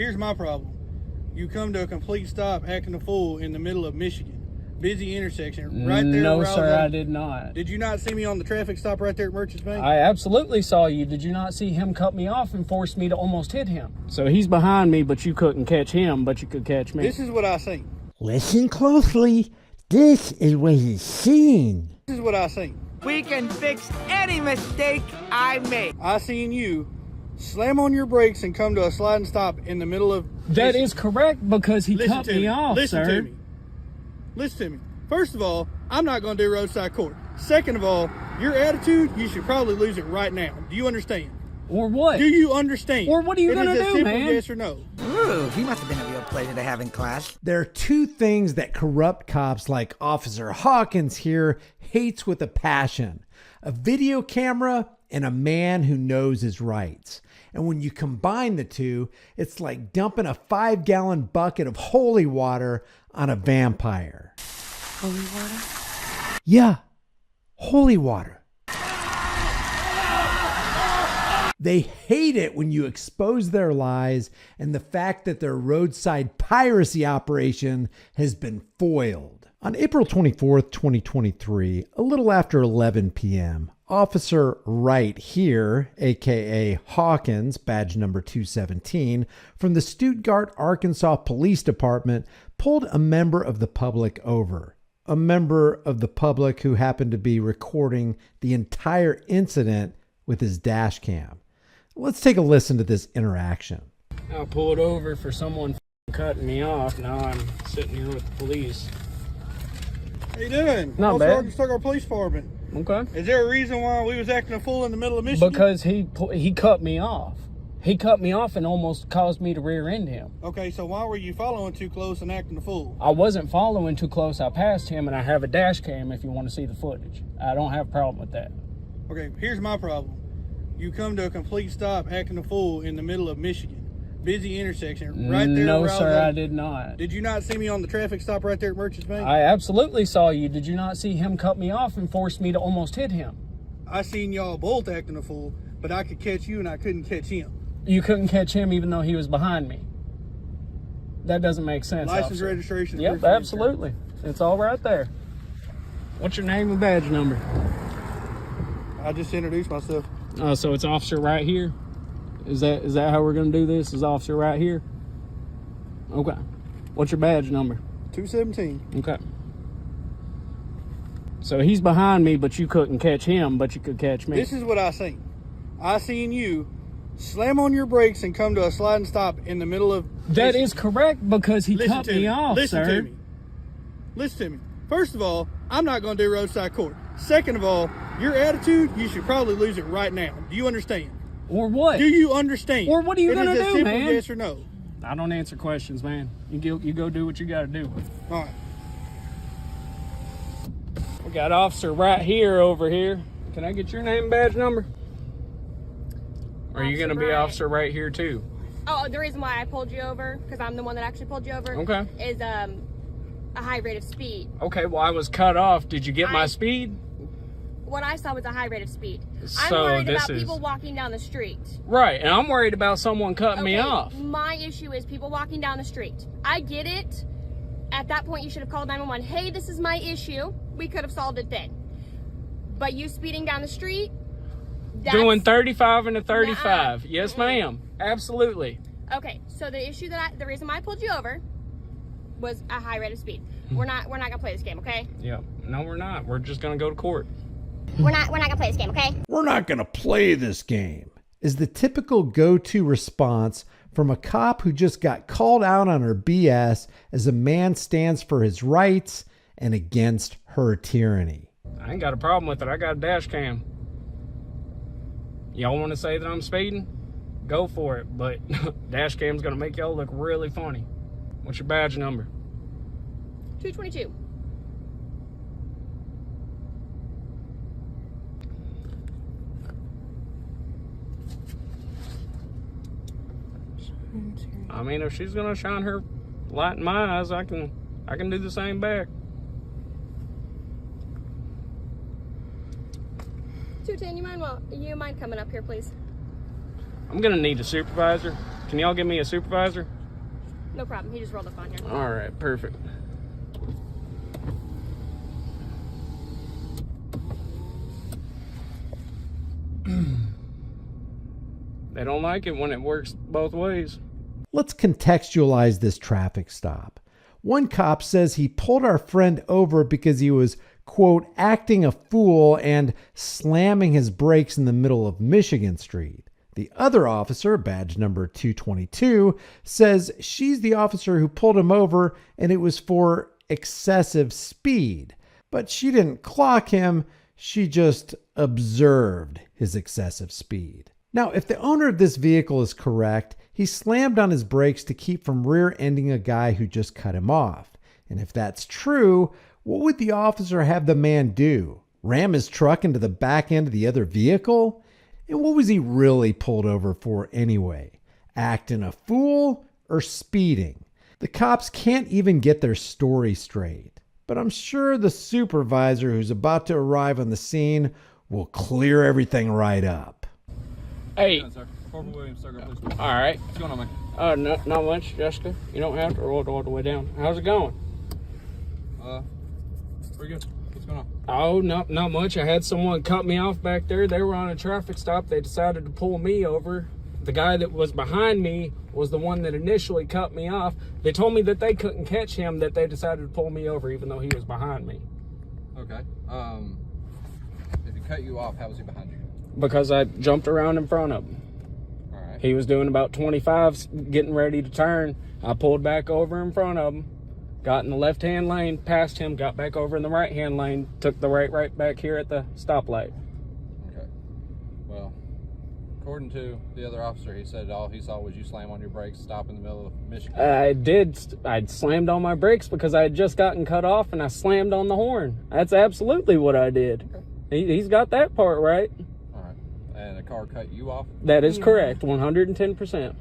here's my problem. You come to a complete stop acting a fool in the middle of Michigan. Busy intersection, right there. No, sir, I did not. Did you not see me on the traffic stop right there at Merchants Bank? I absolutely saw you. Did you not see him cut me off and force me to almost hit him? So he's behind me, but you couldn't catch him, but you could catch me. This is what I seen. Listen closely. This is what he's seeing. This is what I seen. We can fix any mistake I make. I seen you slam on your brakes and come to a sliding stop in the middle of... That is correct, because he cut me off, Listen sir. to me. Listen to me. First of all, I'm not going to do roadside court. Second of all, your attitude, you should probably lose it right now. Do you understand? Or what? Do you understand? Or what are you going to do, simple man? Yes or no. Ooh, he must have been a real pleasure to have in class. There are two things that corrupt cops like Officer Hawkins here hates with a passion: a video camera and a man who knows his rights. And when you combine the two, it's like dumping a 5-gallon bucket of holy water on a vampire. Holy water? Yeah, holy water. They hate it when you expose their lies and the fact that their roadside piracy operation has been foiled. On April 24th, 2023, a little after 11 p.m., Officer Right here, aka Hawkins, badge number 217, from the Stuttgart, Arkansas Police Department pulled a member of the public over. A member of the public who happened to be recording the entire incident with his dash cam. Let's take a listen to this interaction. I pulled over for someone cutting me off. Now I'm sitting here with the police. How you doing? Not bad. Sergeant Stuttgart Police Department. Okay. Is there a reason why we was acting a fool in the middle of Michigan? Because he cut me off. He cut me off and almost caused me to rear end him. Okay, so why were you following too close and acting a fool? I wasn't following too close. I passed him, and I have a dash cam if you want to see the footage. I don't have a problem with that. Okay, here's my problem. You come to a complete stop acting a fool in the middle of Michigan. Busy intersection, right there. No, sir, I did not. Did you not see me on the traffic stop right there at Merchants Bank? I absolutely saw you. Did you not see him cut me off and force me to almost hit him? I seen y'all both acting a fool, but I could catch you and I couldn't catch him. You couldn't catch him even though he was behind me. That doesn't make sense. License, officer. registration. Yep, absolutely. It's all right there. What's your name and badge number? I just introduced myself. Oh, so it's officer right here? Is that how we're gonna do this? Is officer right here? Okay. What's your badge number? 217. Okay. So he's behind me, but you couldn't catch him, but you could catch me. This is what I seen. I seen you slam on your brakes and come to a sliding stop in the middle of... That is correct, because he cut me off, Listen sir. to me. Listen to me. First of all, I'm not going to do roadside court. Second of all, your attitude, you should probably lose it right now. Do you understand? Or what? Do you understand? Or what are you gonna It is a do, simple man? yes or no. I don't answer questions, man. You go do what you gotta do. All right. We got officer right here over here. Can I get your name and badge number? Or are you gonna be officer right here too? Oh, the reason why I pulled you over, because I'm the one that actually pulled you over, Okay. is a high rate of speed. Okay, well I was cut off. Did you get my speed? What I saw was a high rate of speed. So I'm worried this about is- people walking down the street. Right, and I'm worried about someone cutting me off. My issue is people walking down the street. I get it. At that point, you should have called 911. Hey, this is my issue. We could have solved it then. But you speeding down the street, Doing 35 and a 35. Yes, ma'am. Absolutely. Okay, so the reason why I pulled you over was a high rate of speed. We're not gonna play this game, okay? Yeah. No, we're not. We're just gonna go to court. We're not gonna play this game, okay? We're not going to play this game, is the typical go-to response from a cop who just got called out on her BS as a man stands for his rights and against her tyranny. I ain't got a problem with it. I got a dash cam. Y'all want to say that I'm speeding? Go for it, but dash cam's gonna make y'all look really funny. What's your badge number? 222. I mean, if she's gonna shine her light in my eyes, I can do the same back. 210, you mind coming up here, please? I'm gonna need a supervisor. Can y'all give me a supervisor? No problem. He just rolled up on here. All right, perfect. They don't like it when it works both ways. Let's contextualize this traffic stop. One cop says he pulled our friend over because he was, quote, acting a fool and slamming his brakes in the middle of Michigan Street. The other officer, badge number 222, says she's the officer who pulled him over and it was for excessive speed. But she didn't clock him, she just observed his excessive speed. Now, if the owner of this vehicle is correct, he slammed on his brakes to keep from rear-ending a guy who just cut him off. And if that's true, what would the officer have the man do? Ram his truck into the back end of the other vehicle? And what was he really pulled over for anyway? Acting a fool or speeding? The cops can't even get their story straight. But I'm sure the supervisor who's about to arrive on the scene will clear everything right up. Hey. Corporal Williams, sir, please. All right. What's going on, man? Not much, Jessica. You don't have to roll all the way down. How's it going? Pretty good. What's going on? Oh, not much. I had someone cut me off back there. They were on a traffic stop. They decided to pull me over. The guy that was behind me was the one that initially cut me off. They told me that they couldn't catch him, that they decided to pull me over even though he was behind me. Okay. If he cut you off, how was he behind you? Because I jumped around in front of him. All right. He was doing about 25, getting ready to turn. I pulled back over in front of him, got in the left-hand lane, passed him, got back over in the right-hand lane, took the right back here at the stoplight. Okay. Well, according to the other officer, he said all he saw was you slam on your brakes, stop in the middle of Michigan. I did. I slammed on my brakes because I had just gotten cut off, and I slammed on the horn. That's absolutely what I did. Okay. He's got that part right. All right. And the car cut you off? That is correct, 110%.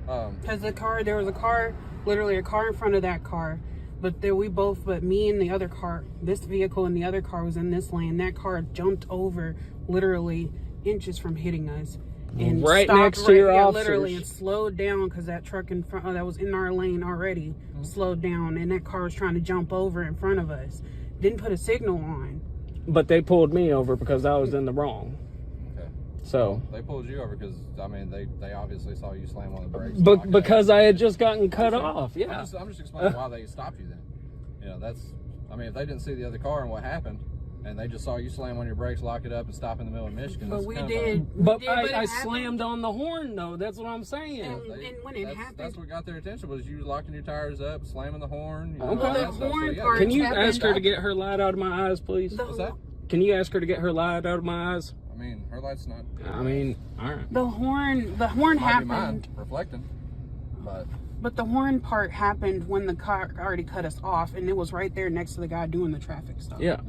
Because there was a car, literally a car in front of that car. But me and the other car, this vehicle and the other car was in this lane. That car jumped over literally inches from hitting us. And right stopped next to your officers. Literally, and slowed down because that truck in front that was in our lane already slowed down. And that car was trying to jump over in front of us. Didn't put a signal on. But they pulled me over because I was in the wrong. Okay. So they pulled you over because, I mean, they obviously saw you slam on the brakes. But because I had just gotten cut off, yeah. I'm just explaining why they stopped you then. You know, I mean, if they didn't see the other car and what happened, and they just saw you slam on your brakes, lock it up, and stop in the middle of Michigan. But we kind did. But I slammed on the horn, though. That's what I'm saying. And when it happened, that's what got their attention, was you locking your tires up, slamming the horn. Okay. Well, the horn part Can you happened. ask her to get her light out of my eyes, please? What's that? Can you ask her to get her light out of my eyes? I mean, her light's not. I mean, all right. The horn Might be happened. mine, reflecting, But the horn part happened when the car already cut us off, and it was right there next to the guy doing the traffic stop. Yeah.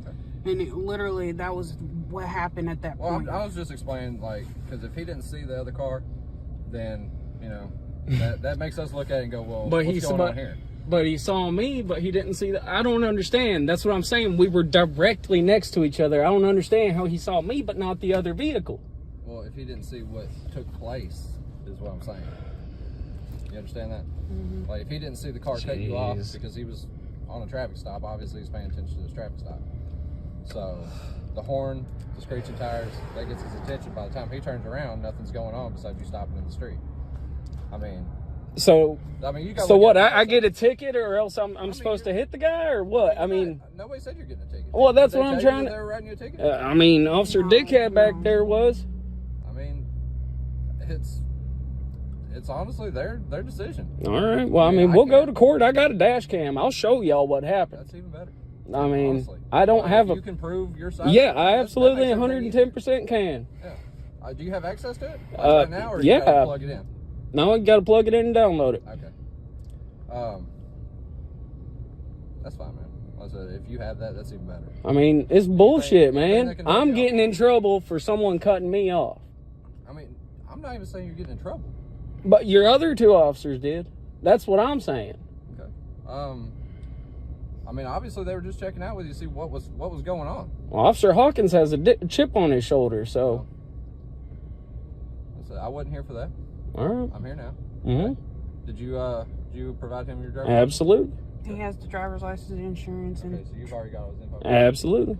And it literally, that was what happened at that point. I was just explaining, like, because if he didn't see the other car, then, you know, that makes us look at it and go, well, what's going on here? But he saw me, but he didn't see I don't understand. That's what I'm saying. We were directly next to each other. I don't understand how he saw me, but not the other vehicle. Well, if he didn't see what took place, is what I'm saying. You understand that? Mm-hmm. Like, if he didn't see the car cut you off because he was on a traffic stop, obviously he's paying attention to his traffic stop. So, the horn, the screeching tires, that gets his attention. By the time he turns around, nothing's going on besides you stopping in the street. I mean, you got. So what? I get a ticket, or else I'm supposed to hit the guy, or what? I mean, nobody said you're getting a ticket. Well, that's what I'm trying to. They were writing you a ticket. I mean, Officer Dickhead back there was. I mean, it's honestly their decision. All right. Well, I mean, we'll go to court. I got a dash cam. I'll show y'all what happened. That's even better. I mean, honestly. I don't have You can prove your side. Yeah, I absolutely 110% can. Yeah. Do you have access to it right now, or yeah. you gotta plug it in? No, you got to plug it in and download it. Okay. That's fine, man. Like I said, if you have that, that's even better. I mean, it's bullshit, man. I'm getting in trouble for someone cutting me off. I mean, I'm not even saying you're getting in trouble. But your other two officers did. That's what I'm saying. Okay. I mean, obviously they were just checking out with you to see what was going on. Well, Officer Hawkins has a chip on his shoulder, so. I wasn't here for that. All right. I'm here now. Mm-hmm. Did you provide him your driver's Absolutely. He has the driver's license and insurance. And Okay, so you've already got all his info. Absolutely.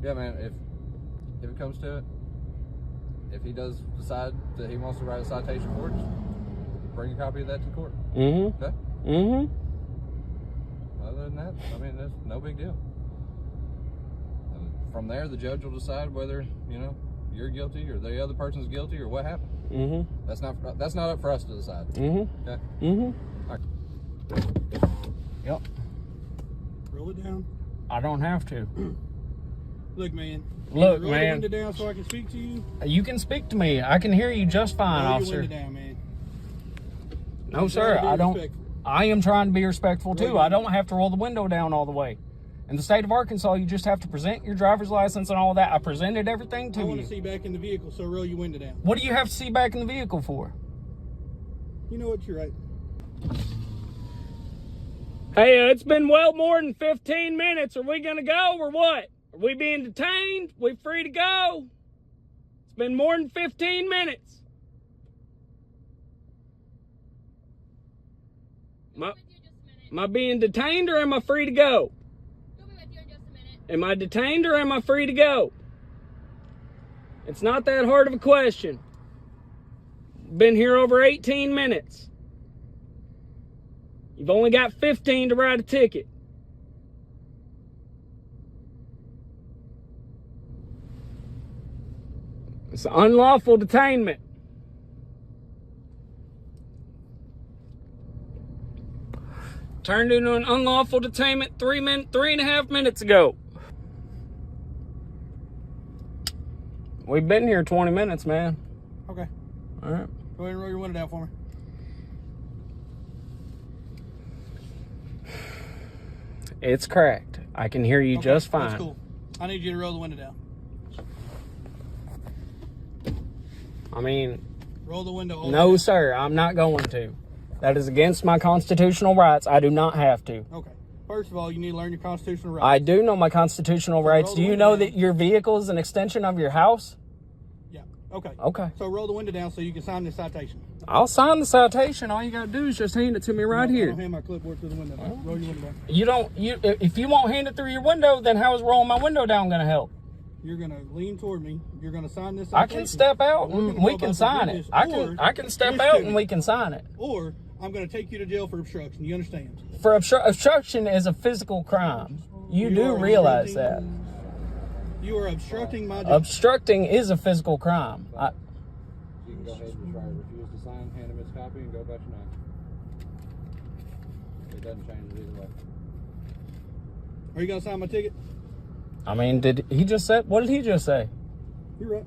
Yeah, man. If it comes to it, if he does decide that he wants to write a citation for it, just bring a copy of that to the court. Mm-hmm. Okay. Mm-hmm. Other than that, I mean, that's no big deal. And from there, the judge will decide whether you're guilty or the other person's guilty or what happened. Mm-hmm. That's not up for us to decide. Mm-hmm. Okay. Mm-hmm. All right. Yep. Roll it down. I don't have to. Look, man. Look, roll man. the window down so I can speak to you. You can speak to me. I can hear you just fine, Roll officer. your window down, man. No, I'm sir. trying to be I don't. respectful. I am trying to be respectful Roll too. your I window don't have to roll the window down all the way. In the state of Arkansas, you just have to present your driver's license and all that. I presented everything I to want you. to see back in the vehicle, so roll your window down. What do you have to see back in the vehicle for? You know what? You're right. Hey, it's been well more than 15 minutes. Are we going to go or what? Are we being detained? We free to go? It's been more than 15 minutes. Am I being detained or am I free to go? We'll be with you in just a minute. Am I detained or am I free to go? It's not that hard of a question. Been here over 18 minutes. You've only got 15 to write a ticket. It's unlawful detainment. Turned into an unlawful detainment 3.5 minutes ago. We've been here 20 minutes, man. Okay. All right. Go ahead and roll your window down for me. It's cracked. I can hear you Okay, just fine. That's cool. I need you to roll the window down. I mean, Roll the window all no, the way sir, I'm not going to. That is against my constitutional rights. I do not have to. down. Okay. First of all, you need to learn your constitutional rights. I do know my constitutional rights. roll Do the you window know down. that your vehicle is an extension of your house? Yeah. Okay. Okay. So roll the window down so you can sign this citation. I'll sign the citation. All you got to do is just hand it to me right I here. don't hand my clipboard through the window. Roll your window down. If you won't hand it through your window, then how is rolling my window down going to help? You're going to lean toward me. You're going to sign this I citation. can step out We're and gonna we go can about sign the it. business. I can step listen out to and me. we can sign it. Or I'm going to take you to jail for obstruction. You understand? For obstruction is a physical crime. You do are realize that. obstructing- You are obstructing my job. Obstructing is a physical crime. You can go ahead and just refuse to sign, hand him his copy, and go about your night. It doesn't change it either way. Are you going to sign my ticket? I mean, what did he just say? You're right.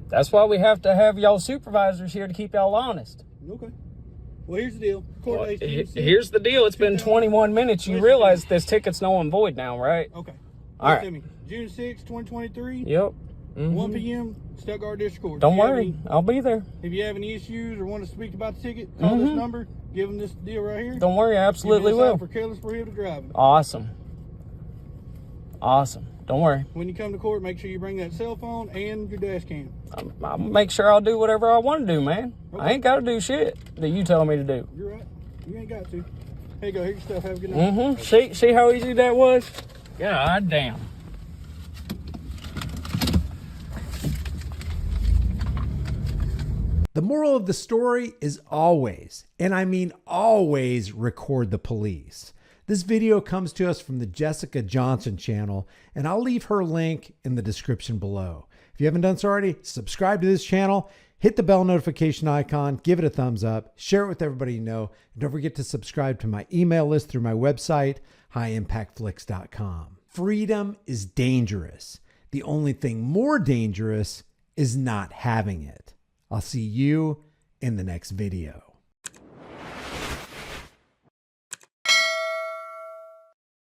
That's why we have to have y'all supervisors here to keep y'all honest. Okay. Well, here's the deal. Court Well, date's June 6th. here's the deal. It's been 21 minutes. You realize this ticket's null and void now, right? Okay. All Listen right. to me. June 6th, 2023, Yep. Mhm. 1 p.m., Stuttgart District Court. Don't If you have worry. any- I'll be there. If you have any issues or want to speak about the ticket, call this number. Give them this deal right here. Don't worry. I absolutely Give me this will. out for careless prohibited driving. Awesome. Awesome. Don't worry. When you come to court, make sure you bring that cell phone and your dash cam. I'll make sure I'll do whatever I want to do, man. I ain't got to do shit that you tell me to do. You're right. You ain't got to. Here you go. Here's your stuff. Have a good night. Mm-hmm. See how easy that was? God damn. The moral of the story is always, and I mean always, record the police. This video comes to us from the Jessica Johnson channel, and I'll leave her link in the description below. If you haven't done so already, subscribe to this channel, hit the bell notification icon, give it a thumbs up, share it with everybody you know, and don't forget to subscribe to my email list through my website, highimpactflix.com. Freedom is dangerous. The only thing more dangerous is not having it. I'll see you in the next video.